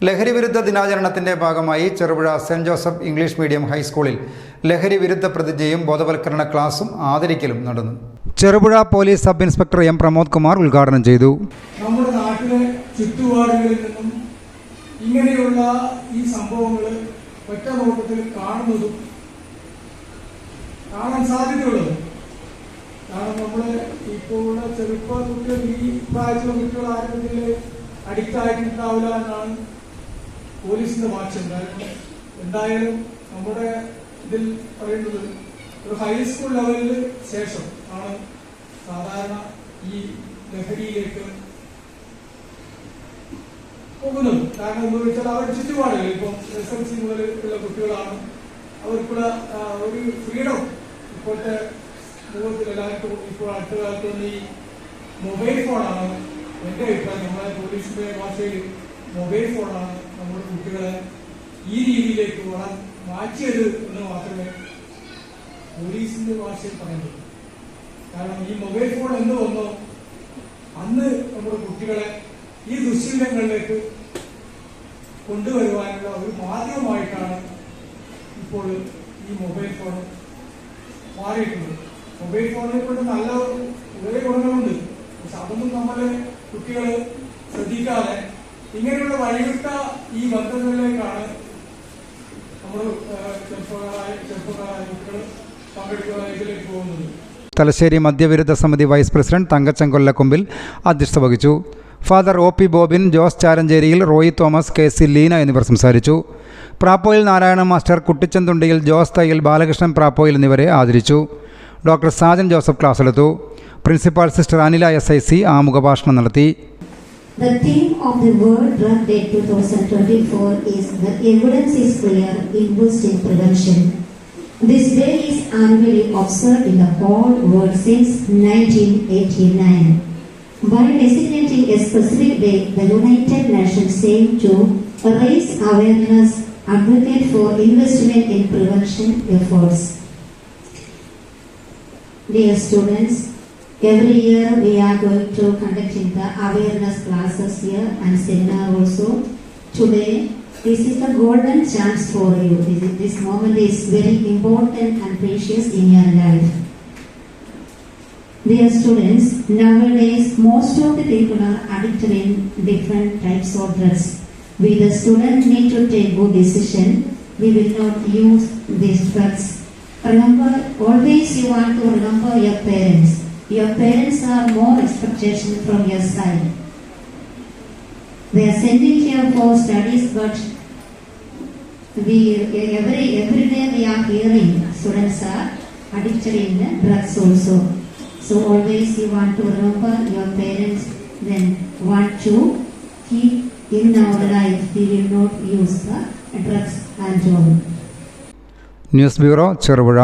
ലഹരി വിരുദ്ധ ദിനാചരണത്തിന്റെ ഭാഗമായി Cherupuzha saint Joseph English medium ഹൈസ്കൂളിൽ ലഹരി വിരുദ്ധ പ്രതിജ്ഞയും ബോധവൽക്കരണ ക്ലാസും ആദരിക്കലും നടന്നു. Cherupuzha police sub inspector M Pramod Kumar ഉദ്ഘാടനം ചെയ്തു. നമ്മുടെ നാട്ടിലെ ചുറ്റുപാടുകളിൽ നിന്നും ഇങ്ങനെയുള്ള ഈ സംഭവങ്ങൾ ഒറ്റ നോട്ടത്തിൽ കാണാൻ സാധ്യതയുള്ളത്. കാരണം നമ്മള് ഇപ്പോൾ ചെറുപ്പ കുട്ടികൾ ഈ പ്രായത്തിലുള്ള കുട്ടികൾ ആരോഗ്യത്തിൽ അഡിക്റ്റ് ആയിട്ടുണ്ടാവില്ല എന്നാണ് പോലീസിന്റെ വാക്യം. എന്തായാലും നമ്മുടെ ഇതിൽ പറയുന്നത് ഒരു ഹൈസ്കൂൾ ലെവലിൽ ശേഷം ആണ് സാധാരണ ഈ ലഹരിയിലേക്ക് പോകുന്നത്. കാരണം എന്താ വെച്ചാൽ അവരുടെ ചുറ്റുപാടുകൾ ഇപ്പം SLC മുതൽ ഉള്ള കുട്ടികളാണ്. അവർക്കുള്ള ഒരു ഫ്രീഡം ഇപ്പോഴത്തെ സമൂഹത്തിൽ എല്ലാവർക്കും ഇപ്പോൾ അടുത്ത കാലത്ത് ഈ മൊബൈൽ ഫോണാണ് എന്റെ അഭിപ്രായം. നമ്മുടെ പോലീസിന്റെ ഭാഷയിൽ മൊബൈൽ ഫോണാണ് നമ്മുടെ കുട്ടികളെ ഈ രീതിയിലേക്ക് മാറ്റിയത് എന്ന് മാത്രമേ പോലീസിന്റെ ഭാഷയിൽ പറയുന്നുള്ളൂ. കാരണം ഈ മൊബൈൽ ഫോൺ എന്ന് വന്നോ അന്ന് നമ്മുടെ കുട്ടികളെ ഈ ദുശ്ശീലങ്ങളിലേക്ക് കൊണ്ടുവരുവാനുള്ള ഒരു മാധ്യമമായിട്ടാണ് ഇപ്പോൾ ഈ മൊബൈൽ ഫോൺ മാറിയിട്ടുള്ളത്. മൊബൈൽ ഫോണിനെ കൊണ്ട് നല്ല കുറെ ഗുണങ്ങളുണ്ട്. പക്ഷെ അതൊന്നും നമ്മളെ കുട്ടികൾ ശ്രദ്ധിക്കാതെ ഇങ്ങനെയുള്ള വഴിവിട്ട ഈ ബന്ധങ്ങളിലേക്കാണ് നമ്മൾ ചെറുപ്പക്കാരായ കുട്ടികൾ പങ്കെടുക്കുന്ന ഇതിലേക്ക് പോകുന്നത്. തലശ്ശേരി മദ്യവിരുദ്ധ സമിതി വൈസ് പ്രസിഡന്റ് തങ്കച്ചൻ കൊല്ലക്കൊമ്പിൽ അധ്യക്ഷത വഹിച്ചു. ഫാദർ OP ബോബിൻ, ജോസ് ചാരഞ്ചേരിയിൽ, റോയി തോമസ്, KC ലീന എന്നിവർ സംസാരിച്ചു. പ്രാപ്പോയിൽ നാരായണ മാസ്റ്റർ, കുട്ടിച്ചന്തുണ്ടിയിൽ ജോസ് തയ്യൽ, ബാലകൃഷ്ണൻ പ്രാപ്പോയിൽ എന്നിവരെ ആദരിച്ചു. ഡോക്ടർ സാജൻ ജോസഫ് ക്ലാസ് എടുത്തു. പ്രിൻസിപ്പാൾ സിസ്റ്റർ അനില SIC ആമുഖഭാഷണം നടത്തി. The theme of the World Drug Day 2024 is "The evidence is clear, invest in prevention." This day is annually observed in the whole world since 1989. By designating a specific day, the United Nations aim to raise awareness, advocate for investment in prevention efforts. Dear students, every year we are going to conducting the awareness classes here and seminar also. Today, this is the golden chance for you. This moment is very important and precious in your life. Dear students, nowadays most of the people are addicted in different types of drugs. We the students need to take good decision. We will not use these drugs. Remember, always you want to remember your parents. Your parents are more expectation from your side. They are sending here for studies, but every day we are hearing students are addicted in drugs also. So always you want to remember your parents, then want to keep in our life. We will not use the drugs and all. News bureau, Cherupuzha.